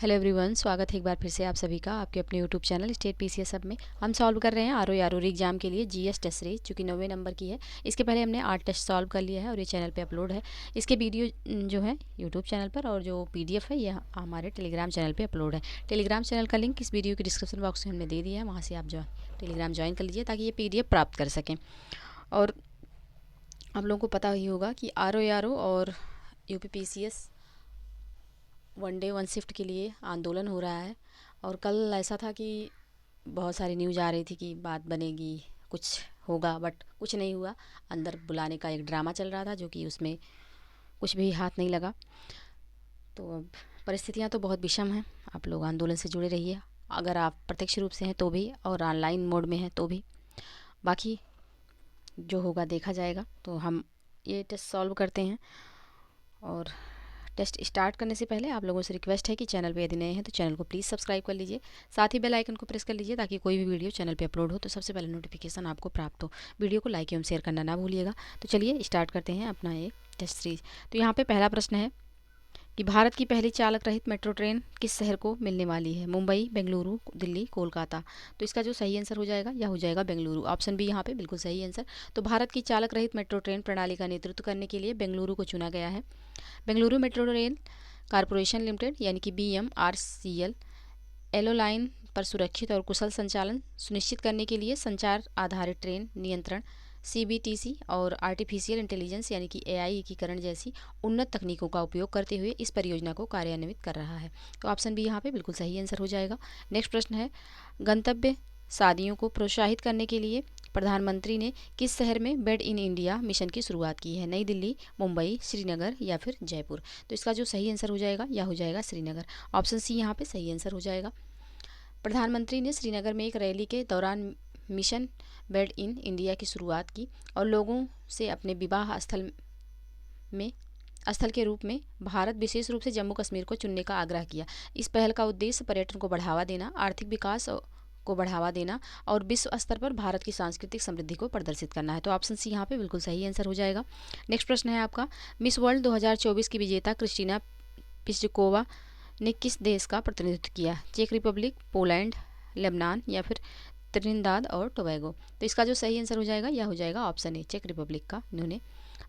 Hello everyone, स्वागत है एक बार फिर से आप सभी का आपके अपने यूट्यूब चैनल स्टेट पीसीएस सब में। हम सॉल्व कर रहे हैं आरओ एग्जाम के लिए जीएस टेस्ट सीरीज, जो कि 9वें नंबर की है। इसके पहले हमने 8 टेस्ट सॉल्व कर लिया है और ये चैनल पे अपलोड है। इसके वीडियो जो है यूट्यूब चैनल पर, और जो पीडीएफ है यह हमारे टेलीग्राम चैनल पर अपलोड है। टेलीग्राम चैनल का लिंक इस वीडियो के डिस्क्रिप्शन बॉक्स में हमने दे दिया है, वहाँ से आप जो टेलीग्राम ज्वाइन कर लीजिए ताकि ये पीडीएफ प्राप्त कर सकें। और आप लोगों को पता ही होगा कि आरओ और यूपीपीसीएस वनडे वन शिफ्ट के लिए आंदोलन हो रहा है। और कल ऐसा था कि बहुत सारी न्यूज़ आ रही थी कि बात बनेगी, कुछ होगा, बट कुछ नहीं हुआ। अंदर बुलाने का एक ड्रामा चल रहा था, जो कि उसमें कुछ भी हाथ नहीं लगा। तो अब परिस्थितियां तो बहुत विषम हैं। आप लोग आंदोलन से जुड़े रहिए, अगर आप प्रत्यक्ष रूप से हैं तो भी, और ऑनलाइन मोड में हैं तो भी। बाकी जो होगा देखा जाएगा। तो हम ये टेस्ट सॉल्व करते हैं। और टेस्ट स्टार्ट करने से पहले आप लोगों से रिक्वेस्ट है कि चैनल पे यदि नए हैं तो चैनल को प्लीज़ सब्सक्राइब कर लीजिए, साथ ही बेल आइकन को प्रेस कर लीजिए ताकि कोई भी वीडियो चैनल पे अपलोड हो तो सबसे पहले नोटिफिकेशन आपको प्राप्त हो। वीडियो को लाइक एवं शेयर करना ना भूलिएगा। तो चलिए स्टार्ट करते हैं अपना ये टेस्ट सीरीज। तो यहाँ पे पहला प्रश्न है कि भारत की पहली चालक रहित मेट्रो ट्रेन किस शहर को मिलने वाली है? मुंबई, बेंगलुरु, दिल्ली, कोलकाता। तो इसका जो सही आंसर हो जाएगा यह हो जाएगा बेंगलुरु। ऑप्शन बी यहाँ पे बिल्कुल सही आंसर। तो भारत की चालक रहित मेट्रो ट्रेन प्रणाली का नेतृत्व करने के लिए बेंगलुरु को चुना गया है। Bengaluru metro rail corporation limited यानी कि BMRCL एलो लाइन पर सुरक्षित और कुशल संचालन सुनिश्चित करने के लिए संचार आधारित ट्रेन नियंत्रण, CBTC और आर्टिफिशियल इंटेलिजेंस यानी कि AI एकीकरण जैसी उन्नत तकनीकों का उपयोग करते हुए इस परियोजना को कार्यान्वित कर रहा है। तो ऑप्शन बी यहाँ पे बिल्कुल सही आंसर हो जाएगा। नेक्स्ट प्रश्न है, गंतव्य शादियों को प्रोत्साहित करने के लिए प्रधानमंत्री ने किस शहर में बेड इन इंडिया मिशन की शुरुआत की है? नई दिल्ली, मुंबई, श्रीनगर या फिर जयपुर। तो इसका जो सही आंसर हो जाएगा यह हो जाएगा श्रीनगर। ऑप्शन सी यहाँ पे सही आंसर हो जाएगा। प्रधानमंत्री ने श्रीनगर में एक रैली के दौरान मिशन बेड इन इंडिया की शुरुआत की और लोगों से अपने विवाह स्थल के रूप में भारत, विशेष रूप से जम्मू कश्मीर को चुनने का आग्रह किया। इस पहल का उद्देश्य पर्यटन को बढ़ावा देना, आर्थिक विकास को बढ़ावा देना और विश्व स्तर पर भारत की सांस्कृतिक समृद्धि को प्रदर्शित करना है। तो ऑप्शन सी यहाँ पे बिल्कुल सही आंसर हो जाएगा। नेक्स्ट प्रश्न है आपका, मिस वर्ल्ड 2024 की विजेता क्रिस्टीना पिस्कोवा ने किस देश का प्रतिनिधित्व किया? चेक रिपब्लिक, पोलैंड, लेबनान या फिर त्रिनिदाद और टोबैगो। तो इसका जो सही आंसर हो जाएगा यह हो जाएगा ऑप्शन ए, चेक रिपब्लिक का इन्होंने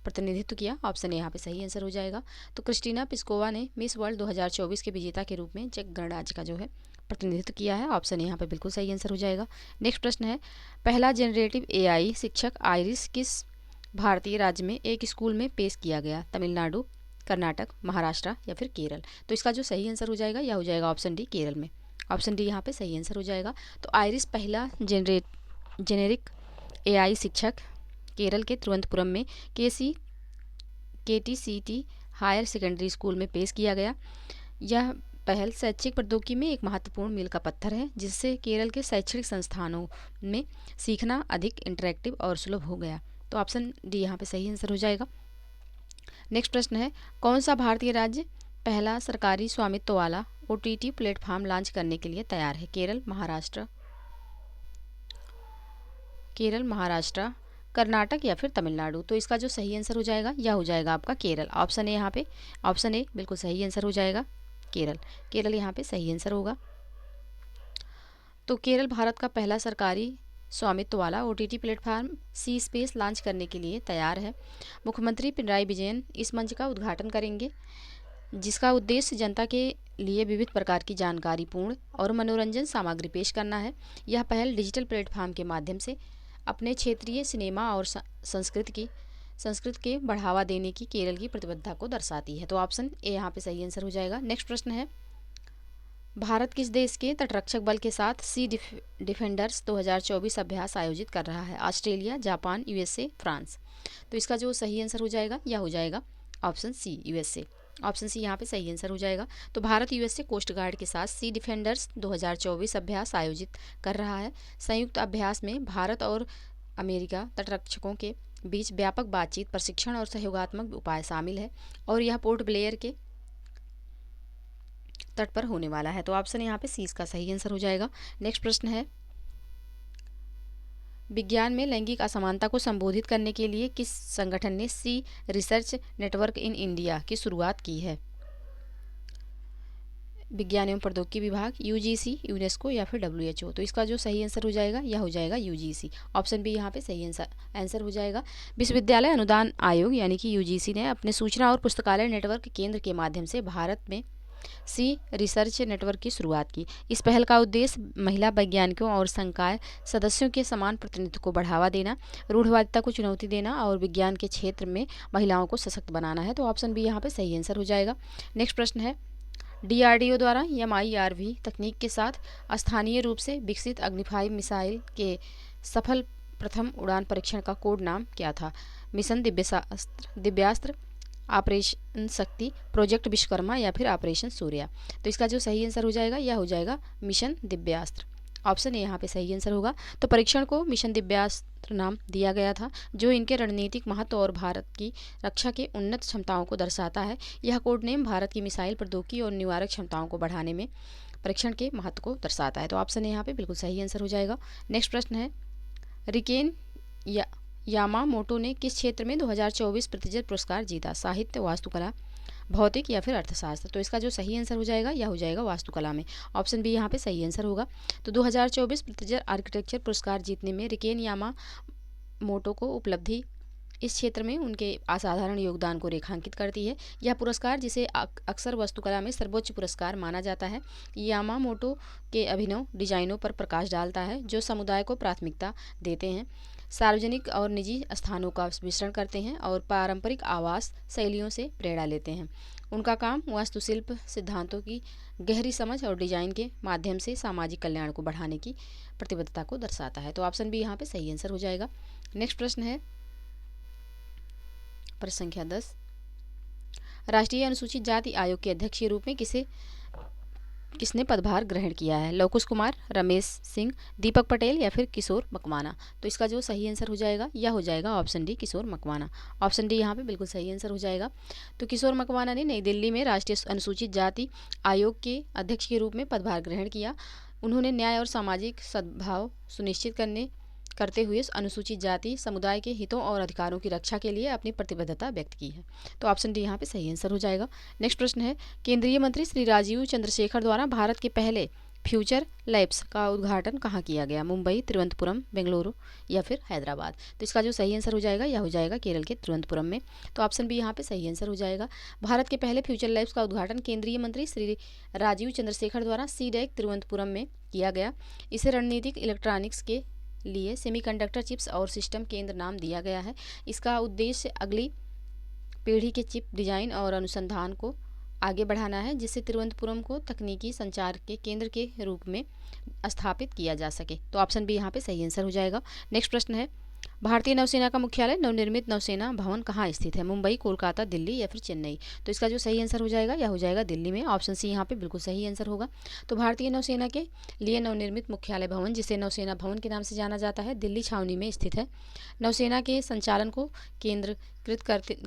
प्रतिनिधित्व किया। ऑप्शन ए यहाँ पे सही आंसर हो जाएगा। तो क्रिस्टीना पिस्कोवा ने मिस वर्ल्ड 2024 के विजेता के रूप में चेक गणराज्य का जो है प्रतिनिधित्व किया है। ऑप्शन ए यहाँ पे बिल्कुल सही आंसर हो जाएगा। नेक्स्ट प्रश्न है, पहला जनरेटिव AI शिक्षक आइरिस किस भारतीय राज्य में एक स्कूल में पेश किया गया? तमिलनाडु, कर्नाटक, महाराष्ट्र या फिर केरल। तो इसका जो सही आंसर हो जाएगा यह हो जाएगा ऑप्शन डी, केरल में। ऑप्शन डी यहाँ पे सही आंसर हो जाएगा। तो आइरिस पहला जेनेरिक AI शिक्षक केरल के तिरुवनंतपुरम में KTCT हायर सेकेंडरी स्कूल में पेश किया गया। यह पहल शैक्षिक प्रौद्योगिकी में एक महत्वपूर्ण मील का पत्थर है, जिससे केरल के शैक्षणिक संस्थानों में सीखना अधिक इंटरैक्टिव और सुलभ हो गया। तो ऑप्शन डी यहाँ पे सही आंसर हो जाएगा। नेक्स्ट प्रश्न है, कौन सा भारतीय राज्य पहला सरकारी स्वामित्व वाला OTT प्लेटफॉर्म लॉन्च करने के लिए तैयार है? केरल, महाराष्ट्र, कर्नाटक या फिर तमिलनाडु। तो इसका जो सही आंसर हो जाएगा यह हो जाएगा आपका केरल। ऑप्शन ए यहाँ पे, ऑप्शन ए बिल्कुल सही आंसर हो जाएगा, केरल यहाँ पे सही आंसर होगा। तो केरल भारत का पहला सरकारी स्वामित्व वाला OTT प्लेटफॉर्म सी स्पेस लॉन्च करने के लिए तैयार है। मुख्यमंत्री पिनराई विजयन इस मंच का उद्घाटन करेंगे, जिसका उद्देश्य जनता के लिए विविध प्रकार की जानकारीपूर्ण और मनोरंजन सामग्री पेश करना है। यह पहल डिजिटल प्लेटफॉर्म के माध्यम से अपने क्षेत्रीय सिनेमा और संस्कृत के बढ़ावा देने की केरल की प्रतिबद्धता को दर्शाती है। तो ऑप्शन ए यहाँ पे सही आंसर हो जाएगा। नेक्स्ट प्रश्न है, भारत किस देश के तटरक्षक बल के साथ सी डिफेंडर्स 2024 अभ्यास आयोजित कर रहा है? Australia, Japan, USA, France. तो इसका जो सही आंसर हो जाएगा यह हो जाएगा option C, USA। Option C यहाँ पे सही आंसर हो जाएगा। तो भारत USA कोस्ट गार्ड के साथ सी डिफेंडर्स 2024 अभ्यास आयोजित कर रहा है। संयुक्त अभ्यास में भारत और अमेरिका तटरक्षकों के बीच व्यापक बातचीत, प्रशिक्षण और सहयोगात्मक उपाय शामिल है और यह पोर्ट ब्लेयर के तट पर होने वाला है। तो ऑप्शन यहाँ पे सी इसका सही आंसर हो जाएगा। नेक्स्ट प्रश्न है, विज्ञान में लैंगिक असमानता को संबोधित करने के लिए किस संगठन ने सी रिसर्च नेटवर्क इन इंडिया की शुरुआत की है? विज्ञान एवं प्रौद्योगिकी विभाग, यूजीसी, यूनेस्को या फिर डब्ल्यूएचओ। तो इसका जो सही आंसर हो जाएगा यह हो जाएगा यूजीसी। ऑप्शन बी यहाँ पे सही आंसर हो जाएगा। विश्वविद्यालय अनुदान आयोग यानी कि यूजीसी ने अपने सूचना और पुस्तकालय नेटवर्क केंद्र के माध्यम से भारत में सी रिसर्च नेटवर्क की शुरुआत की। इस पहल का उद्देश्य महिला वैज्ञानिकों और संकाय सदस्यों के समान प्रतिनिधित्व को बढ़ावा देना, रूढ़िवादिता को चुनौती देना और विज्ञान के क्षेत्र में महिलाओं को सशक्त बनाना है। तो ऑप्शन बी यहाँ पे सही आंसर हो जाएगा। नेक्स्ट प्रश्न है, डीआरडीओ द्वारा MIRV तकनीक के साथ स्थानीय रूप से विकसित अग्नि-5 मिसाइल के सफल प्रथम उड़ान परीक्षण का कोड नाम क्या था? मिशन दिव्यास्त्र, ऑपरेशन शक्ति, प्रोजेक्ट विश्वकर्मा या फिर ऑपरेशन सूर्या। तो इसका जो सही आंसर हो जाएगा यह हो जाएगा मिशन दिव्यास्त्र। ऑप्शन ए यहाँ पे सही आंसर होगा। तो परीक्षण को मिशन दिव्यास्त्र नाम दिया गया था, जो इनके रणनीतिक महत्व और भारत की रक्षा के उन्नत क्षमताओं को दर्शाता है। यह कोड नेम भारत की मिसाइल प्रौद्योगिकी और निवारक क्षमताओं को बढ़ाने में परीक्षण के महत्व को दर्शाता है। तो ऑप्शन ए यहाँ पे बिल्कुल सही आंसर हो जाएगा। नेक्स्ट प्रश्न है, रिकेन यामामोटो ने किस क्षेत्र में 2024 प्रतिशत पुरस्कार जीता? साहित्य, वास्तुकला, भौतिक या फिर अर्थशास्त्र। तो इसका जो सही आंसर हो जाएगा यह हो जाएगा वास्तुकला में। ऑप्शन बी यहाँ पे सही आंसर होगा। तो 2024 प्रतिशत आर्किटेक्चर पुरस्कार जीतने में रिकेन यामामोटो को उपलब्धि इस क्षेत्र में उनके असाधारण योगदान को रेखांकित करती है। यह पुरस्कार, जिसे अक्सर वास्तुकला में सर्वोच्च पुरस्कार माना जाता है, यामामोटो के अभिनव डिजाइनों पर प्रकाश डालता है, जो समुदाय को प्राथमिकता देते हैं, सार्वजनिक और निजी स्थानों का मिश्रण करते हैं और पारंपरिक आवास शैलियों से प्रेरणा लेते हैं। उनका काम वास्तुशिल्प सिद्धांतों की गहरी समझ और डिजाइन के माध्यम से सामाजिक कल्याण को बढ़ाने की प्रतिबद्धता को दर्शाता है। तो ऑप्शन बी यहाँ पे सही आंसर हो जाएगा। नेक्स्ट प्रश्न है, प्रश्न संख्या 10, राष्ट्रीय अनुसूचित जाति आयोग के अध्यक्ष के रूप में किसने पदभार ग्रहण किया है? लवकुश कुमार, रमेश सिंह, दीपक पटेल या फिर किशोर मकवाना। तो इसका जो सही आंसर हो जाएगा यह हो जाएगा ऑप्शन डी, किशोर मकवाना। ऑप्शन डी यहाँ पे बिल्कुल सही आंसर हो जाएगा। तो किशोर मकवाना ने नई दिल्ली में राष्ट्रीय अनुसूचित जाति आयोग के अध्यक्ष के रूप में पदभार ग्रहण किया। उन्होंने न्याय और सामाजिक सद्भाव सुनिश्चित करते हुए अनुसूचित जाति समुदाय के हितों और अधिकारों की रक्षा के लिए अपनी प्रतिबद्धता व्यक्त की है। तो ऑप्शन डी यहाँ पे सही आंसर हो जाएगा। नेक्स्ट प्रश्न है, केंद्रीय मंत्री श्री राजीव चंद्रशेखर द्वारा भारत के पहले फ्यूचर लैब्स का उद्घाटन कहाँ किया गया? मुंबई, तिरुवनंतपुरम, बेंगलुरु या फिर हैदराबाद। तो इसका जो सही आंसर हो जाएगा यह हो जाएगा केरल के तिरुवनंतपुरम में। तो ऑप्शन बी यहाँ पे सही आंसर हो जाएगा। भारत के पहले फ्यूचर लैब्स का उद्घाटन केंद्रीय मंत्री श्री राजीव चंद्रशेखर द्वारा सीडैक तिरुवनंतपुरम में किया गया। इसे रणनीतिक इलेक्ट्रॉनिक्स के लिए सेमीकंडक्टर चिप्स और सिस्टम केंद्र नाम दिया गया है। इसका उद्देश्य अगली पीढ़ी के चिप डिजाइन और अनुसंधान को आगे बढ़ाना है, जिससे तिरुवनंतपुरम को तकनीकी संचार के केंद्र के रूप में स्थापित किया जा सके। तो ऑप्शन बी यहाँ पे सही आंसर हो जाएगा। नेक्स्ट प्रश्न है, भारतीय नौसेना का मुख्यालय नवनिर्मित नौसेना भवन कहाँ स्थित है? मुंबई, कोलकाता, दिल्ली या फिर चेन्नई। तो इसका जो सही आंसर हो जाएगा यह हो जाएगा दिल्ली में। ऑप्शन सी यहाँ पे बिल्कुल सही आंसर होगा। तो भारतीय नौसेना के लिए नवनिर्मित मुख्यालय भवन, जिसे नौसेना भवन के नाम से जाना जाता है, दिल्ली छावनी में स्थित है। नौसेना के संचालन को केंद्रीकृत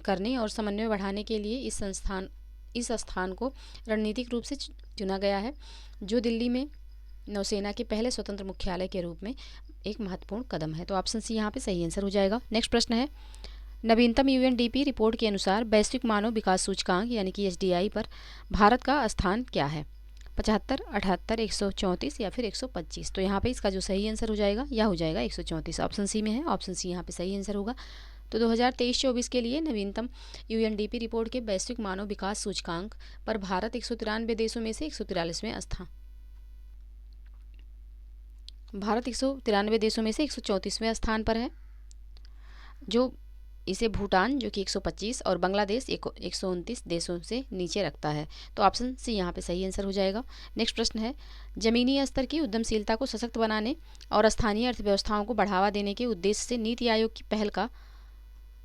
करने और समन्वय बढ़ाने के लिए इस स्थान को रणनीतिक रूप से चुना गया है, जो दिल्ली में नौसेना के पहले स्वतंत्र मुख्यालय के रूप में एक महत्वपूर्ण कदम है। तो ऑप्शन सी यहाँ पे सही आंसर हो जाएगा। नेक्स्ट प्रश्न है, नवीनतम UNDP रिपोर्ट के अनुसार वैश्विक मानव विकास सूचकांक यानी कि SDI पर भारत का स्थान क्या है? 75, 78, 134 या फिर 125। तो यहाँ पे इसका जो सही आंसर हो जाएगा यह हो जाएगा 134। ऑप्शन सी में है। ऑप्शन सी यहाँ पे सही आंसर होगा। तो 2023-24 के लिए नवीनतम UNDP रिपोर्ट के वैश्विक मानव विकास सूचकांक पर भारत 193 देशों में से 143वें स्थान, भारत 193 देशों में से 134वें स्थान पर है, जो इसे भूटान जो कि 125 और बांग्लादेश 129 देशों से नीचे रखता है। तो ऑप्शन सी यहाँ पे सही आंसर हो जाएगा। नेक्स्ट प्रश्न है, जमीनी स्तर की उद्यमशीलता को सशक्त बनाने और स्थानीय अर्थव्यवस्थाओं को बढ़ावा देने के उद्देश्य से नीति आयोग की पहल का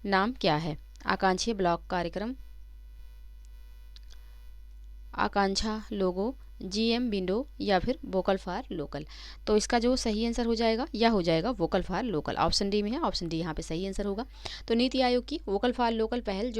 नाम क्या है? आकांक्षी ब्लॉक कार्यक्रम, आकांक्षा लोगो, GM विंडो या फिर वोकल फॉर लोकल। तो इसका जो सही आंसर हो जाएगा यह हो जाएगा vocal for local. Option D में है। ऑप्शन डी यहाँ पे सही आंसर होगा। तो नीति आयोग की वोकल फॉर लोकल पहल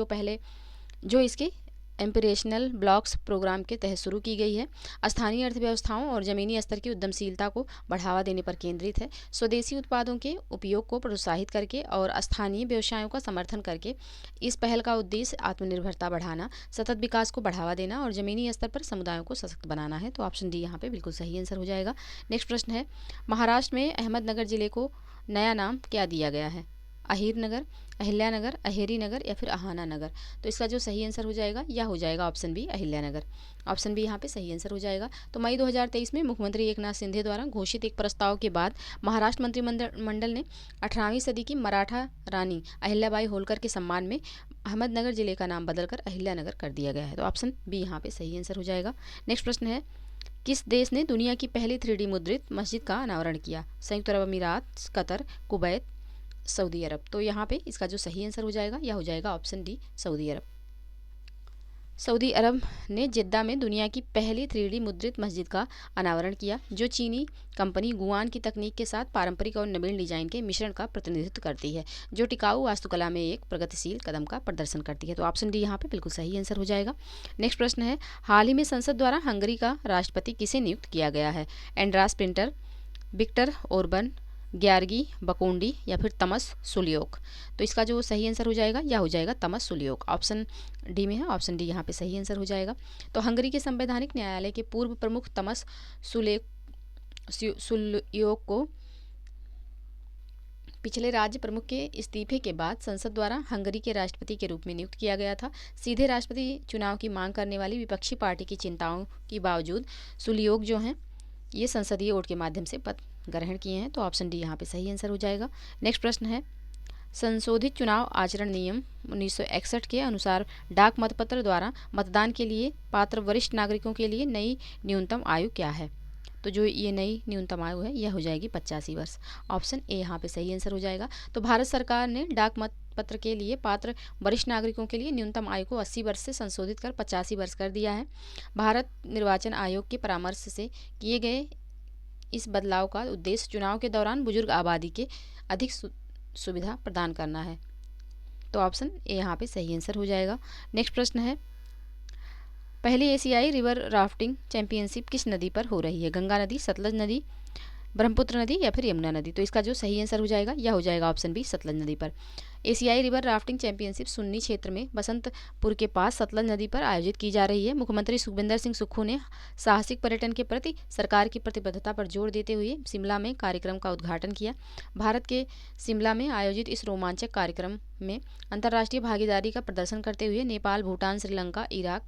जो इसके एम्पिरेशनल ब्लॉक्स प्रोग्राम के तहत शुरू की गई है। स्थानीय अर्थव्यवस्थाओं और ज़मीनी स्तर की उद्यमशीलता को बढ़ावा देने पर केंद्रित है। स्वदेशी उत्पादों के उपयोग को प्रोत्साहित करके और स्थानीय व्यवसायों का समर्थन करके इस पहल का उद्देश्य आत्मनिर्भरता बढ़ाना, सतत विकास को बढ़ावा देना और ज़मीनी स्तर पर समुदायों को सशक्त बनाना है। तो ऑप्शन डी यहाँ पे बिल्कुल सही आंसर हो जाएगा। नेक्स्ट प्रश्न है, महाराष्ट्र में अहमदनगर जिले को नया नाम क्या दिया गया है? अहीर नगर, अहिल्या नगर, अहेरी नगर या फिर अहाना नगर? तो इसका जो सही आंसर हो जाएगा यह हो जाएगा ऑप्शन बी, अहिल्या नगर। ऑप्शन बी यहाँ पे सही आंसर हो जाएगा। तो मई 2023 में मुख्यमंत्री एकनाथ शिंदे द्वारा घोषित एक प्रस्ताव के बाद महाराष्ट्र मंत्रिमंडल ने 18वीं सदी की मराठा रानी अहिल्याबाई होलकर के सम्मान में अहमदनगर जिले का नाम बदलकर अहिल्या नगर कर दिया गया है। तो ऑप्शन बी यहाँ पे सही आंसर हो जाएगा। नेक्स्ट प्रश्न है, किस देश ने दुनिया की पहली 3D मुद्रित मस्जिद का अनावरण किया? संयुक्त अरब अमीरात, कतर, कुवैत, सऊदी अरब? तो यहाँ पे इसका जो सही आंसर हो जाएगा यह हो जाएगा ऑप्शन डी, सऊदी अरब। सऊदी अरब ने जिद्दा में दुनिया की पहली 3D मुद्रित मस्जिद का अनावरण किया, जो चीनी कंपनी गुआन की तकनीक के साथ पारंपरिक और नवीन डिजाइन के मिश्रण का प्रतिनिधित्व करती है, जो टिकाऊ वास्तुकला में एक प्रगतिशील कदम का प्रदर्शन करती है। तो ऑप्शन डी यहाँ पे बिल्कुल सही आंसर हो जाएगा। नेक्स्ट प्रश्न है, हाल ही में संसद द्वारा हंगरी का राष्ट्रपति किसे नियुक्त किया गया है? एंड्रास पिंटर, विक्टर ओरबन, ग्यारगी बकोंडी या फिर तमस सुलियोक? तो इसका जो सही आंसर हो जाएगा यह हो जाएगा तमस सुलियोक। ऑप्शन डी में है, ऑप्शन डी यहाँ पे सही आंसर हो जाएगा। तो हंगरी के संवैधानिक न्यायालय के पूर्व प्रमुख तमस सुलियोक को पिछले राज्य प्रमुख के इस्तीफे के बाद संसद द्वारा हंगरी के राष्ट्रपति के रूप में नियुक्त किया गया था। सीधे राष्ट्रपति चुनाव की मांग करने वाली विपक्षी पार्टी की चिंताओं के बावजूद सुलियोक जो हैं ये संसदीय वोट के माध्यम से पद ग्रहण किए हैं। तो ऑप्शन डी यहाँ पे सही आंसर हो जाएगा। नेक्स्ट प्रश्न है, संशोधित चुनाव आचरण नियम 1961 के अनुसार डाक मतपत्र द्वारा मतदान के लिए पात्र वरिष्ठ नागरिकों के लिए नई न्यूनतम आयु क्या है? तो जो ये नई न्यूनतम आयु है यह हो जाएगी 85 वर्ष। ऑप्शन ए यहाँ पे सही आंसर हो जाएगा। तो भारत सरकार ने डाक मतपत्र के लिए पात्र वरिष्ठ नागरिकों के लिए न्यूनतम आयु को 80 वर्ष से संशोधित कर 85 वर्ष कर दिया है। भारत निर्वाचन आयोग के परामर्श से किए गए इस बदलाव का उद्देश्य चुनाव के दौरान बुजुर्ग आबादी के अधिक सुविधा प्रदान करना है। तो ऑप्शन ए यहाँ पे सही आंसर हो जाएगा। नेक्स्ट प्रश्न है, पहली एशियाई रिवर राफ्टिंग चैंपियनशिप किस नदी पर हो रही है? गंगा नदी, सतलज नदी, ब्रह्मपुत्र नदी या फिर यमुना नदी? तो इसका जो सही आंसर हो जाएगा यह हो जाएगा ऑप्शन बी, सतलज नदी पर। एशियाई रिवर राफ्टिंग चैंपियनशिप सुन्नी क्षेत्र में बसंतपुर के पास सतलज नदी पर आयोजित की जा रही है। मुख्यमंत्री सुखविंदर सिंह सुक्खू ने साहसिक पर्यटन के प्रति सरकार की प्रतिबद्धता पर जोर देते हुए शिमला में कार्यक्रम का उद्घाटन किया। भारत के शिमला में आयोजित इस रोमांचक कार्यक्रम में अंतर्राष्ट्रीय भागीदारी का प्रदर्शन करते हुए Nepal, Bhutan, Sri Lanka, Iraq,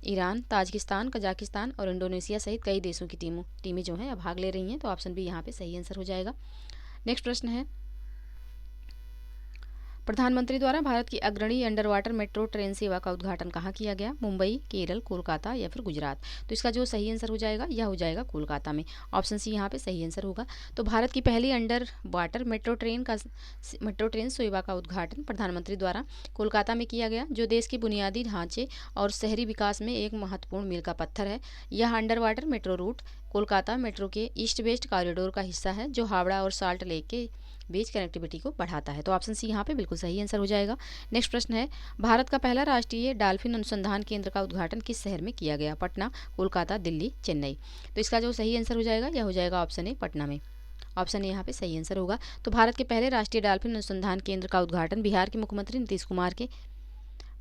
Iran, Tajikistan, Kazakhstan और इंडोनेशिया सहित कई देशों की टीमें जो हैं भाग ले रही हैं। तो ऑप्शन बी यहाँ पे सही आंसर हो जाएगा। नेक्स्ट प्रश्न है, प्रधानमंत्री द्वारा भारत की अग्रणी अंडर वाटर मेट्रो ट्रेन सेवा का उद्घाटन कहाँ किया गया? मुंबई, केरल, कोलकाता या फिर गुजरात? तो इसका जो सही आंसर हो जाएगा यह हो जाएगा कोलकाता में। ऑप्शन सी यहाँ पे सही आंसर होगा। तो भारत की पहली अंडर वाटर मेट्रो ट्रेन सेवा का उद्घाटन प्रधानमंत्री द्वारा कोलकाता में किया गया, जो देश के बुनियादी ढांचे और शहरी विकास में एक महत्वपूर्ण मील का पत्थर है। यह under water metro route Kolkata metro के ईस्ट वेस्ट कॉरिडोर का हिस्सा है, जो हावड़ा और साल्ट लेक के बीच कनेक्टिविटी को बढ़ाता है। तो ऑप्शन सी यहाँ पे बिल्कुल सही आंसर हो जाएगा। नेक्स्ट प्रश्न है, भारत का पहला राष्ट्रीय डॉल्फिन अनुसंधान केंद्र का उद्घाटन किस शहर में किया गया? पटना, कोलकाता, दिल्ली, चेन्नई? तो इसका जो सही आंसर हो जाएगा यह हो जाएगा ऑप्शन ए, पटना में। ऑप्शन ए यहाँ पे सही आंसर होगा। तो भारत के पहले राष्ट्रीय डॉल्फिन अनुसंधान केंद्र का उद्घाटन बिहार के मुख्यमंत्री नीतीश कुमार के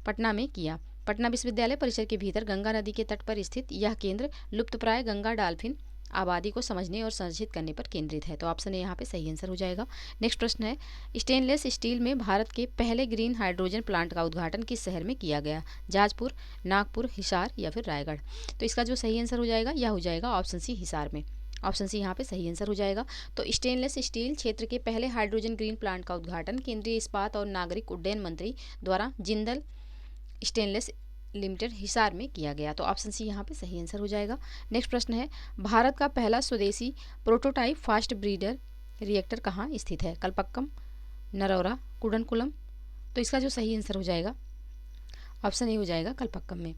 पटना में किया। पटना विश्वविद्यालय परिसर के भीतर गंगा नदी के तट पर स्थित यह केंद्र लुप्तप्राय गंगा डॉल्फिन आबादी को समझने और संरक्षित करने पर केंद्रित है। तो ऑप्शन ए यहाँ पे सही आंसर हो जाएगा। नेक्स्ट प्रश्न है, स्टेनलेस स्टील में भारत के पहले ग्रीन हाइड्रोजन प्लांट का उद्घाटन किस शहर में किया गया? जाजपुर, नागपुर, हिसार या फिर रायगढ़? तो इसका जो सही आंसर हो जाएगा यह हो जाएगा ऑप्शन सी, हिसार में। ऑप्शन सी यहाँ पे सही आंसर हो जाएगा। तो स्टेनलेस स्टील क्षेत्र के पहले हाइड्रोजन ग्रीन प्लांट का उद्घाटन केंद्रीय इस्पात और नागरिक उड्डयन मंत्री द्वारा जिंदल स्टेनलेस लिमिटेड हिसार में किया गया। तो ऑप्शन सी यहाँ पे सही आंसर हो जाएगा। नेक्स्ट प्रश्न है, भारत का पहला स्वदेशी प्रोटोटाइप फास्ट ब्रीडर रिएक्टर कहाँ स्थित है? कलपक्कम, नरौरा, कुडनकुलम? तो इसका जो सही आंसर हो जाएगा ऑप्शन ए हो जाएगा कलपक्कम में।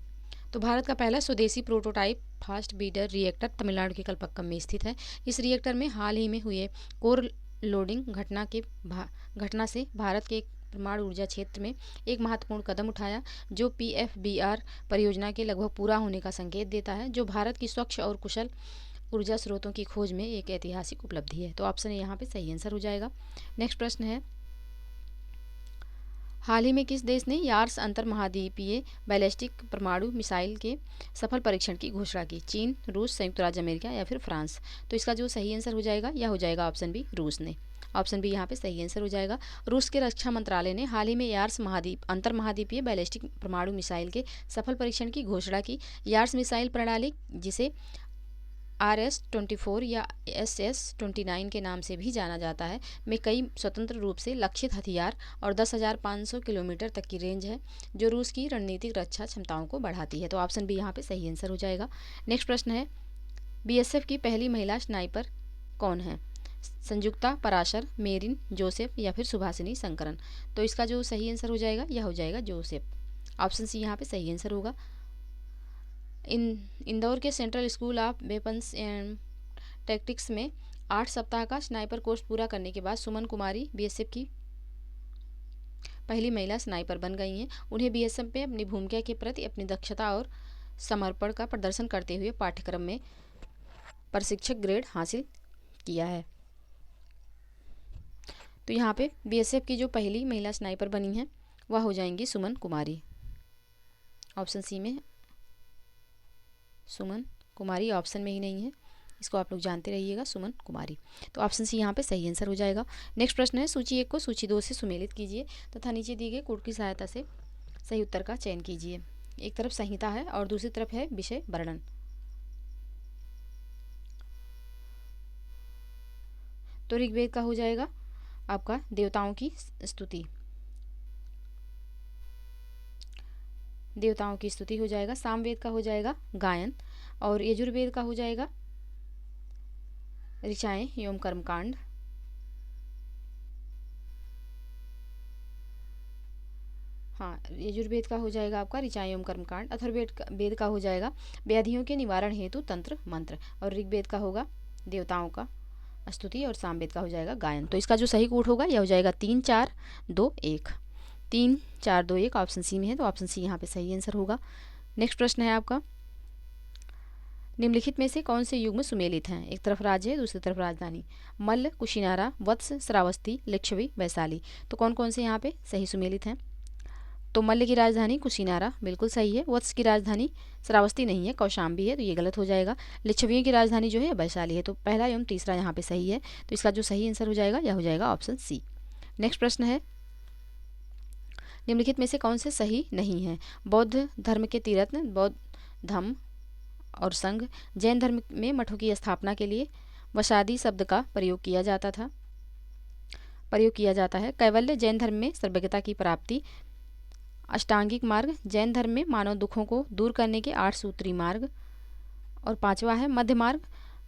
तो भारत का पहला स्वदेशी prototype fast breeder reactor Tamil Nadu के कलपक्कम में स्थित है। इस रिएक्टर में हाल ही में हुए कोर लोडिंग घटना से भारत के परमाणु ऊर्जा क्षेत्र में एक महत्वपूर्ण कदम उठाया, जो PFBR परियोजना के लगभग पूरा होने का संकेत देता है, जो भारत की स्वच्छ और कुशल ऊर्जा स्रोतों की खोज में एक ऐतिहासिक उपलब्धि है। तो ऑप्शन ए यहाँ पे सही आंसर हो जाएगा। नेक्स्ट प्रश्न है, हाल ही में किस देश ने यार्स अंतर महाद्वीपीय बैलिस्टिक परमाणु मिसाइल के सफल परीक्षण की घोषणा की? चीन, रूस, संयुक्त राज्य अमेरिका या फिर फ्रांस? तो इसका जो सही आंसर हो जाएगा यह हो जाएगा ऑप्शन बी, रूस ने। ऑप्शन बी यहाँ पे सही आंसर हो जाएगा। रूस के रक्षा मंत्रालय ने हाल ही में यार्स अंतर महाद्वीपीय बैलिस्टिक परमाणु मिसाइल के सफल परीक्षण की घोषणा की। यार्स मिसाइल प्रणाली, जिसे RS-24 या SS-29 के नाम से भी जाना जाता है, में कई स्वतंत्र रूप से लक्षित हथियार और 10,500 किलोमीटर तक की रेंज है, जो रूस की रणनीतिक रक्षा क्षमताओं को बढ़ाती है। तो ऑप्शन बी यहाँ पे सही आंसर हो जाएगा। नेक्स्ट प्रश्न है, BSF की पहली महिला स्नाइपर कौन है? संयुक्ता पराशर, मेरिन जोसेफ या फिर सुभाषिनी शंकरन? तो इसका जो सही आंसर हो जाएगा यह हो जाएगा जोसेफ। ऑप्शन सी यहाँ पे सही आंसर होगा। इंदौर के central school of weapons and tactics में 8 सप्ताह का स्नाइपर कोर्स पूरा करने के बाद सुमन कुमारी BSF की पहली महिला स्नाइपर बन गई हैं। उन्हें BSF में अपनी भूमिका के प्रति अपनी दक्षता और समर्पण का प्रदर्शन करते हुए पाठ्यक्रम में प्रशिक्षक ग्रेड हासिल किया है। तो यहाँ पे BSF की जो पहली महिला स्नाइपर बनी हैं वह हो जाएंगी सुमन कुमारी। ऑप्शन सी में सुमन कुमारी ऑप्शन में ही नहीं है, इसको आप लोग जानते रहिएगा, सुमन कुमारी। तो ऑप्शन सी यहाँ पे सही आंसर हो जाएगा। नेक्स्ट प्रश्न है, सूची 1 को सूची 2 से सुमेलित कीजिए तथा नीचे दिए गए कोड की सहायता से सही उत्तर का चयन कीजिए। एक तरफ संहिता है और दूसरी तरफ है विषय वर्णन। तो ऋग्वेद का हो जाएगा आपका देवताओं की स्तुति, देवताओं की स्तुति हो जाएगा। सामवेद का हो जाएगा गायन और यजुर्वेद का हो जाएगा ऋचाएं एवं कर्मकांड। हाँ, यजुर्वेद का हो जाएगा आपका ऋचाएं एवं कर्मकांड। अथर्ववेद का हो जाएगा व्याधियों के निवारण हेतु तंत्र मंत्र और ऋग्वेद का होगा देवताओं का स्तुति और सामवेद का हो जाएगा गायन। तो इसका जो सही कोड होगा यह हो जाएगा 3 4 2 1। 3 4 2 1 ऑप्शन सी में है, तो ऑप्शन सी यहाँ पे सही आंसर होगा। नेक्स्ट प्रश्न है आपका, निम्नलिखित में से कौन से युग में सुमेलित हैं? एक तरफ राज्य है, दूसरी तरफ राजधानी। मल्ल, कुशिनारा, वत्स, श्रावस्ती, लिच्छवी, वैशाली। तो कौन कौन से यहाँ पे सही सुमेलित हैं? तो मल्ल की राजधानी कुशिनारा बिल्कुल सही है। वत्स की राजधानी श्रावस्ती नहीं है, कौशाम्बी है, तो ये गलत हो जाएगा। लिच्छवियों की राजधानी जो है वैशाली है। तो पहला एवं तीसरा यहाँ पे सही है, तो इसका जो सही आंसर हो जाएगा यह हो जाएगा ऑप्शन सी। नेक्स्ट प्रश्न है, निम्नलिखित में से कौन से सही नहीं है? बौद्ध धर्म के तीरत्न बौद्ध धम्म और संघ। जैन धर्म में मठों की स्थापना के लिए वसादी शब्द का प्रयोग किया जाता है। कैवल्य जैन धर्म में सर्वज्ञता की प्राप्ति। अष्टांगिक मार्ग जैन धर्म में मानव दुखों को दूर करने के 8 सूत्री मार्ग। और 5वां है मध्य मार्ग,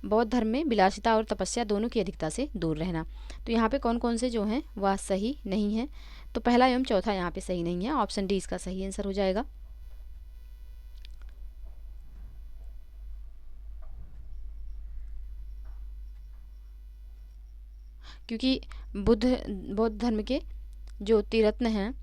बौद्ध धर्म में विलासिता और तपस्या दोनों की अधिकता से दूर रहना। तो यहाँ पे कौन कौन से जो हैं वह सही नहीं है? तो पहला एवं चौथा यहाँ पे सही नहीं है, ऑप्शन डी इसका सही आंसर हो जाएगा। क्योंकि बौद्ध धर्म के जो तीरत्न हैं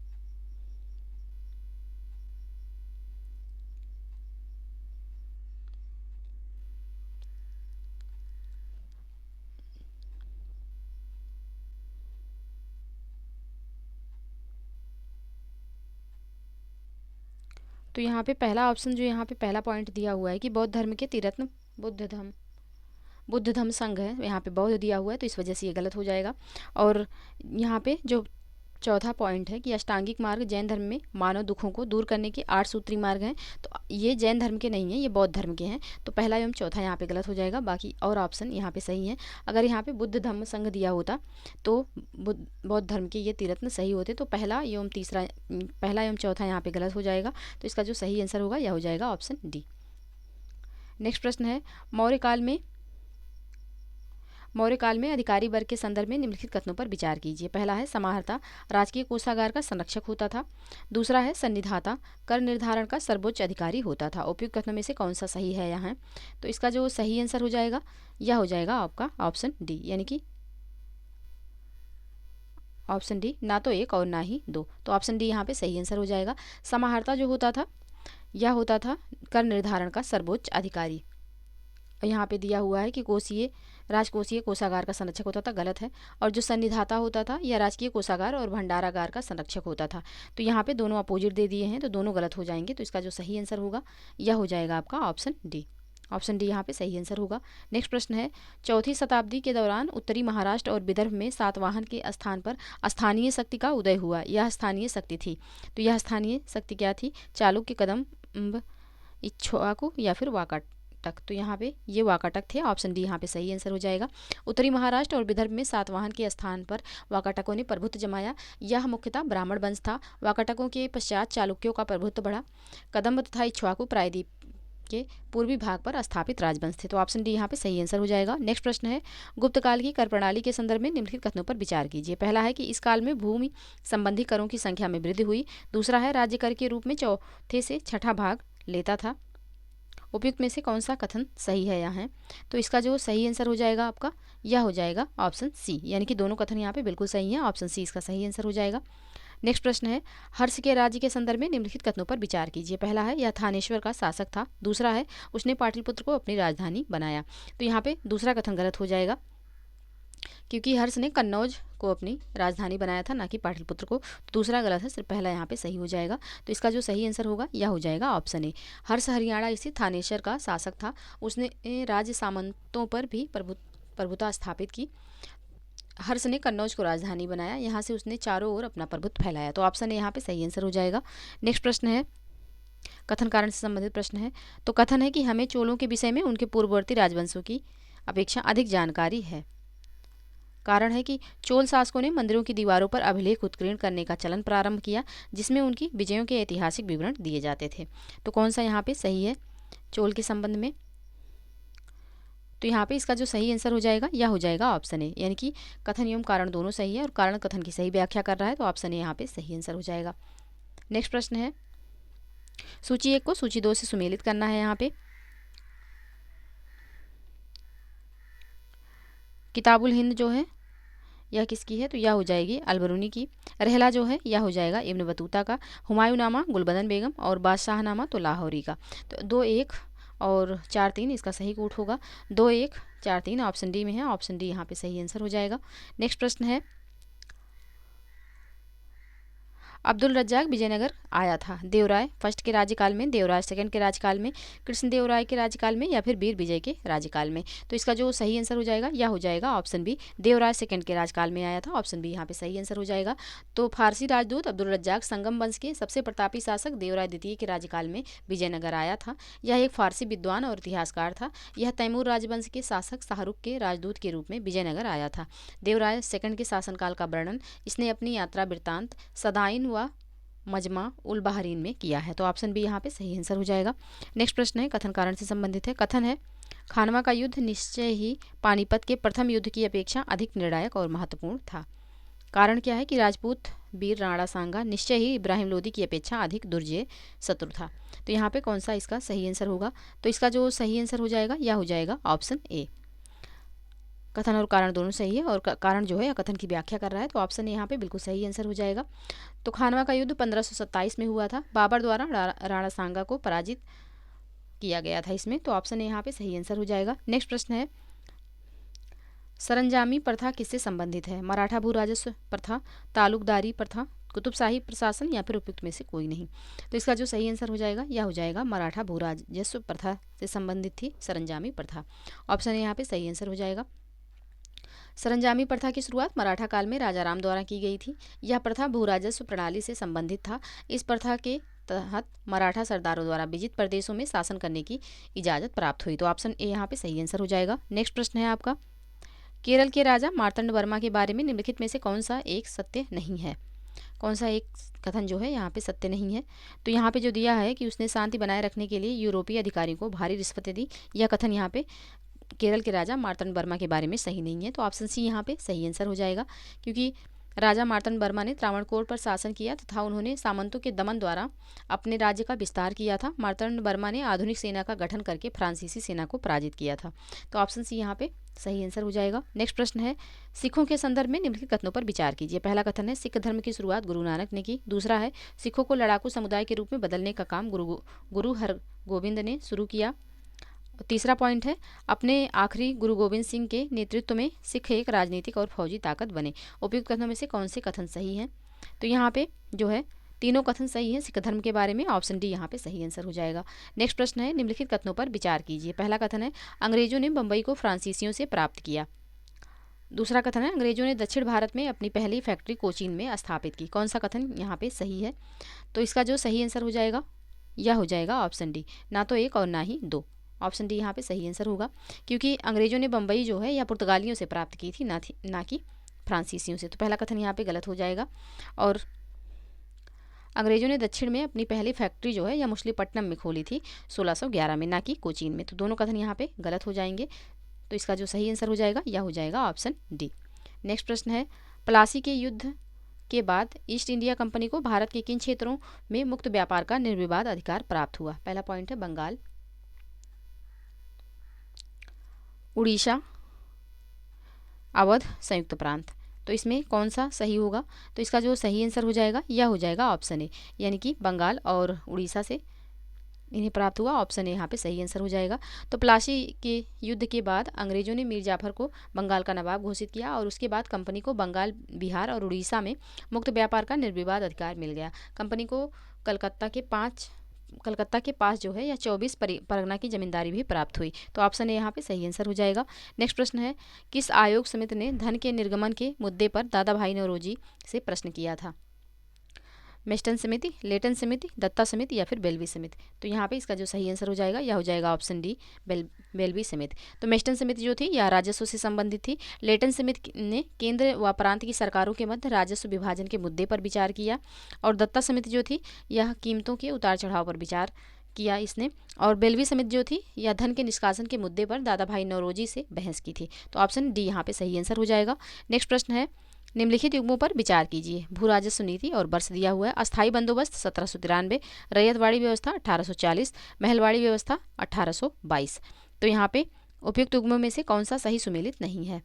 तो यहाँ पे पहला ऑप्शन जो यहाँ पे पहला पॉइंट दिया हुआ है कि बौद्ध धर्म के तीरत्न बुद्ध धम्म संघ है, यहाँ पे बौद्ध दिया हुआ है, तो इस वजह से ये गलत हो जाएगा। और यहाँ पे जो चौथा पॉइंट है कि अष्टांगिक मार्ग जैन धर्म में मानव दुखों को दूर करने के 8 सूत्री मार्ग हैं, तो ये जैन धर्म के नहीं हैं, ये बौद्ध धर्म के हैं। तो पहला एवं चौथा यहाँ पे गलत हो जाएगा, बाकी और ऑप्शन यहाँ पे सही है। अगर यहाँ पे बुद्ध धम्म संघ दिया होता तो बौद्ध धर्म के ये तीरत्न सही होते, तो पहला एवं चौथा यहाँ पे गलत हो जाएगा। तो इसका जो सही आंसर होगा यह हो जाएगा ऑप्शन डी। नेक्स्ट प्रश्न है, मौर्य काल में अधिकारी वर्ग के संदर्भ में निम्नलिखित कथनों पर विचार कीजिए। पहला है समाहर्ता राजकीय कोषागार का संरक्षक होता था। दूसरा है सन्निधाता कर निर्धारण का सर्वोच्च अधिकारी होता था। उपयुक्त कथनों में से कौन सा सही है यहाँ? तो इसका जो सही आंसर हो जाएगा यह हो जाएगा आपका ऑप्शन डी, यानी कि ऑप्शन डी, ना तो एक और ना ही दो। तो ऑप्शन डी यहाँ पे सही आंसर हो जाएगा। समाहर्ता जो होता था यह होता था कर निर्धारण का सर्वोच्च अधिकारी। और यहाँ पे दिया हुआ है कि कोषीय राजकोषीय कोषागार का संरक्षक होता था, गलत है। और जो सन्निधाता होता था यह राजकीय कोषागार और भंडारागार का संरक्षक होता था। तो यहाँ पे दोनों अपोजिट दे दिए हैं, तो दोनों गलत हो जाएंगे। तो इसका जो सही आंसर होगा यह हो जाएगा आपका ऑप्शन डी। ऑप्शन डी यहाँ पे सही आंसर होगा। नेक्स्ट प्रश्न है, चौथी शताब्दी के दौरान उत्तरी महाराष्ट्र और विदर्भ में सातवाहन के स्थान पर स्थानीय शक्ति का उदय हुआ। यह स्थानीय शक्ति थी, तो यह स्थानीय शक्ति क्या थी? चालुक्य, कदम्ब, इक्ष्वाकु या फिर वाकाटक। तो यहाँ पे ये वाकाटक थे। ऑप्शन डी यहाँ पे सही आंसर हो जाएगा। उत्तरी महाराष्ट्र और विदर्भ में सातवाहन के स्थान पर वाकाटकों ने प्रभुत्व जमाया। यह मुख्यतः ब्राह्मण वंश था। वाकाटकों के पश्चात चालुक्यों का प्रभुत्व बढ़ा। कदम्ब तथा इक्ष्वाकु प्रायद्वीप के पूर्वी भाग पर स्थापित राजवंश थे। तो ऑप्शन डी यहाँ पे सही आंसर हो जाएगा। नेक्स्ट प्रश्न है, गुप्त काल की कर प्रणाली के संदर्भ में निम्नलिखित कथनों पर विचार कीजिए। पहला है कि इस काल में भूमि संबंधी करों की संख्या में वृद्धि हुई। दूसरा है, राज्य कर के रूप में चौथे से छठा भाग लेता था। उपयुक्त में से कौन सा कथन सही है यहाँ? तो इसका जो सही आंसर हो जाएगा आपका यह हो जाएगा ऑप्शन सी, यानी कि दोनों कथन यहाँ पे बिल्कुल सही है। ऑप्शन सी इसका सही आंसर हो जाएगा। नेक्स्ट प्रश्न है, हर्ष के राज्य के संदर्भ में निम्नलिखित कथनों पर विचार कीजिए। पहला है, यह थानेश्वर का शासक था। दूसरा है, उसने पाटलिपुत्र को अपनी राजधानी बनाया। तो यहाँ पे दूसरा कथन गलत हो जाएगा, क्योंकि हर्ष ने कन्नौज को अपनी राजधानी बनाया था, ना कि पाटलिपुत्र को। तो दूसरा गलत है, सिर्फ पहला यहाँ पे सही हो जाएगा। तो इसका जो सही आंसर होगा यह हो जाएगा ऑप्शन ए। हर्ष हरियाणा स्थित थानेश्वर का शासक था। उसने राज्य सामंतों पर भी प्रभुता स्थापित की। हर्ष ने कन्नौज को राजधानी बनाया। यहाँ से उसने चारों ओर अपना प्रभुत्व फैलाया। तो ऑप्शन ए यहाँ पे सही आंसर हो जाएगा। नेक्स्ट प्रश्न है, कथन कारण से संबंधित प्रश्न है। तो कथन है कि हमें चोलों के विषय में उनके पूर्ववर्ती राजवंशों की अपेक्षा अधिक जानकारी है। कारण है कि चोल शासकों ने मंदिरों की दीवारों पर अभिलेख उत्कीर्ण करने का चलन प्रारंभ किया, जिसमें उनकी विजयों के ऐतिहासिक विवरण दिए जाते थे। तो कौन सा यहाँ पे सही है चोल के संबंध में? तो यहाँ पे इसका जो सही आंसर हो जाएगा यह हो जाएगा ऑप्शन ए, यानी कि कथन एवं कारण दोनों सही है और कारण कथन की सही व्याख्या कर रहा है। तो ऑप्शन ए यहाँ पे सही आंसर हो जाएगा। नेक्स्ट प्रश्न है, सूची 1 को सूची 2 से सुमेलित करना है। यहाँ पे किताबुल हिंद जो है यह किसकी है? तो यह हो जाएगी अलबरूनी की। रहला जो है यह हो जाएगा इब्न बतूता का। हुमायूंनामा गुलबदन बेगम और बादशाहनामा तो लाहौरी का। तो 2, 1 और 4, 3 इसका सही कूट होगा। 2, 1, 4, 3 ऑप्शन डी में है। ऑप्शन डी यहाँ पे सही आंसर हो जाएगा। नेक्स्ट प्रश्न है, अब्दुल रज्जाक विजयनगर आया था देवराय फर्स्ट के राज्यकाल में, देवराय सेकंड के राज्यकाल में, कृष्णदेवराय के राज्यकाल में या फिर वीर विजय के राज्यकाल में? तो इसका जो सही आंसर हो जाएगा यह हो जाएगा ऑप्शन बी, देवराय सेकंड के राज्यकाल में आया था। ऑप्शन बी यहाँ पे सही आंसर हो जाएगा। तो फारसी राजदूत अब्दुल रज्जाक संगम वंश के सबसे प्रतापी शासक देवराय द्वितीय के राज्यकाल में विजयनगर आया था। यह एक फारसी विद्वान और इतिहासकार था। यह तैमूर राजवंश के शासक शाहरुख के राजदूत के रूप में विजयनगर आया था। देवराय सेकंड के शासनकाल का वर्णन इसने अपनी यात्रा वृत्तांत सदाइन व मजमा उल बहरीन में किया है। तो ऑप्शन बी यहाँ पे सही आंसर हो जाएगा। नेक्स्ट प्रश्न है, कथन कारण से संबंधित है। कथन है, खानवा का युद्ध निश्चय ही पानीपत के प्रथम युद्ध की अपेक्षा अधिक निर्णायक और महत्वपूर्ण था। कारण क्या है कि राजपूत वीर राणा सांगा निश्चय ही इब्राहिम लोदी की अपेक्षा अधिक दुर्जय शत्रु था। तो यहाँ पे कौन सा इसका सही आंसर होगा? तो इसका जो सही आंसर हो जाएगा यह हो जाएगा ऑप्शन ए। कथन और कारण दोनों सही है और कारण जो है कथन की व्याख्या कर रहा है। तो ऑप्शन यहाँ पे बिल्कुल सही आंसर हो जाएगा। तो खानवा का युद्ध 1527 में हुआ था। बाबर द्वारा राणा सांगा को पराजित किया गया था इसमें। तो ऑप्शन यहाँ पे सही आंसर हो जाएगा। नेक्स्ट प्रश्न है, सरंजामी प्रथा किससे संबंधित है? मराठा भू राजस्व प्रथा, तालुकदारी प्रथा, कुतुबशाही प्रशासन या फिर उपयुक्त में से कोई नहीं? तो इसका जो सही आंसर हो जाएगा यह हो जाएगा मराठा भू राजस्व प्रथा से संबंधित थी सरंजामी प्रथा। ऑप्शन यहाँ पे सही आंसर हो जाएगा। सरंजामी प्रथा की शुरुआत मराठा काल में राजा राम द्वारा की गई थी। यह प्रथा भू राजस्व प्रणाली से संबंधित था। इस प्रथा के तहत मराठा सरदारों द्वारा विजित प्रदेशों में शासन करने की इजाज़त प्राप्त हुई। तो ऑप्शन ए यहाँ पे सही आंसर हो जाएगा। नेक्स्ट प्रश्न है आपका, केरल के राजा मार्तंड वर्मा के बारे में निम्नलिखित में से कौन सा एक सत्य नहीं है? कौन सा एक कथन जो है यहाँ पे सत्य नहीं है? तो यहाँ पे जो दिया है कि उसने शांति बनाए रखने के लिए यूरोपीय अधिकारियों को भारी रिश्वतें दी, यह कथन यहाँ पे केरल के राजा मार्तंड वर्मा के बारे में सही नहीं है। तो ऑप्शन सी यहाँ पे सही आंसर हो जाएगा, क्योंकि राजा मार्तंड वर्मा ने त्रावणकोर पर शासन किया तथा उन्होंने सामंतों के दमन द्वारा अपने राज्य का विस्तार किया था। मार्तंड वर्मा ने आधुनिक सेना का गठन करके फ्रांसीसी सेना को पराजित किया था। तो ऑप्शन सी यहाँ पे सही आंसर हो जाएगा। नेक्स्ट प्रश्न है, सिखों के संदर्भ में निम्नलिखित कथनों पर विचार कीजिए। पहला कथन है, सिख धर्म की शुरुआत गुरु नानक ने की। दूसरा है, सिखों को लड़ाकू समुदाय के रूप में बदलने का काम गुरु हरगोविंद ने शुरू किया। तीसरा पॉइंट है, अपने आखिरी गुरु गोविंद सिंह के नेतृत्व में सिख एक राजनीतिक और फौजी ताकत बने। उपयुक्त कथनों में से कौन से कथन सही हैं? तो यहाँ पे जो है तीनों कथन सही हैं सिख धर्म के बारे में। ऑप्शन डी यहाँ पे सही आंसर हो जाएगा। नेक्स्ट प्रश्न है, निम्नलिखित कथनों पर विचार कीजिए। पहला कथन है, अंग्रेजों ने बंबई को फ्रांसीसियों से प्राप्त किया। दूसरा कथन है, अंग्रेजों ने दक्षिण भारत में अपनी पहली फैक्ट्री कोचीन में स्थापित की। कौन सा कथन यहाँ पे सही है? तो इसका जो सही आंसर हो जाएगा यह हो जाएगा ऑप्शन डी, ना तो एक और ना ही दो। ऑप्शन डी यहाँ पे सही आंसर होगा, क्योंकि अंग्रेजों ने बंबई जो है यह पुर्तगालियों से प्राप्त की थी, ना कि फ्रांसीसियों से। तो पहला कथन यहाँ पे गलत हो जाएगा। और अंग्रेजों ने दक्षिण में अपनी पहली फैक्ट्री जो है यह मछलीपट्टनम में खोली थी 1611 में, ना कि कोचीन में। तो दोनों कथन यहाँ पे गलत हो जाएंगे। तो इसका जो सही आंसर हो जाएगा यह हो जाएगा ऑप्शन डी। नेक्स्ट प्रश्न है, प्लासी के युद्ध के बाद ईस्ट इंडिया कंपनी को भारत के किन क्षेत्रों में मुक्त व्यापार का निर्विवाद अधिकार प्राप्त हुआ? पहला पॉइंट है, बंगाल, उड़ीसा, अवध, संयुक्त प्रांत। तो इसमें कौन सा सही होगा? तो इसका जो सही आंसर हो जाएगा यह हो जाएगा ऑप्शन ए, यानी कि बंगाल और उड़ीसा से इन्हें प्राप्त हुआ। ऑप्शन ए यहाँ पे सही आंसर हो जाएगा। तो प्लासी के युद्ध के बाद अंग्रेजों ने मीर जाफर को बंगाल का नवाब घोषित किया और उसके बाद कंपनी को बंगाल, बिहार और उड़ीसा में मुक्त व्यापार का निर्विवाद अधिकार मिल गया। कंपनी को कलकत्ता के पास जो है या 24 परगना की जमींदारी भी प्राप्त हुई। तो ऑप्शन ए यहाँ पे सही आंसर हो जाएगा। नेक्स्ट प्रश्न है, किस आयोग समिति ने धन के निर्गमन के मुद्दे पर दादा भाई नौरोजी से प्रश्न किया था? मेस्टन समिति, लेटन समिति, दत्ता समिति या फिर बेल्वी समिति? तो यहाँ पे इसका जो सही आंसर हो जाएगा यह हो जाएगा ऑप्शन डी, बेल्वी समिति। तो मेस्टन समिति जो थी यह राजस्व से संबंधित थी। लेटन समिति ने केंद्र व प्रांत की सरकारों के मध्य राजस्व विभाजन के मुद्दे पर विचार किया। और दत्ता समिति जो थी यह कीमतों के उतार चढ़ाव पर विचार किया इसने। और बेल्वी समिति जो थी यह धन के निष्कासन के मुद्दे पर दादा भाई नौरोजी से बहस की थी। तो ऑप्शन डी यहाँ पे सही आंसर हो जाएगा। नेक्स्ट प्रश्न है, निम्नलिखित युग्मों पर विचार कीजिए। भू राजस्व नीति और वर्ष दिया हुआ है। अस्थायी बंदोबस्त 1793, रैयतवाड़ी व्यवस्था 1840, महलवाड़ी व्यवस्था 1822। तो यहाँ पे उपयुक्त युग्मों में से कौन सा सही सुमेलित नहीं है?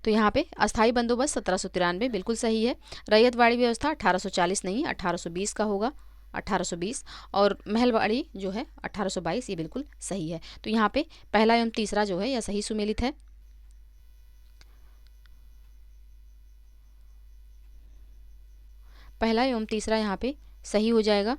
तो यहाँ पे अस्थायी बंदोबस्त 1793 बिल्कुल सही है। रैयतवाड़ी व्यवस्था 1840 नहीं, 1820 का होगा, 1820। और महलवाड़ी जो है 1822, ये बिल्कुल सही है। तो यहाँ पे पहला एवं तीसरा जो है यह सही सुमेलित है। पहला एवं तीसरा यहाँ पे सही हो जाएगा।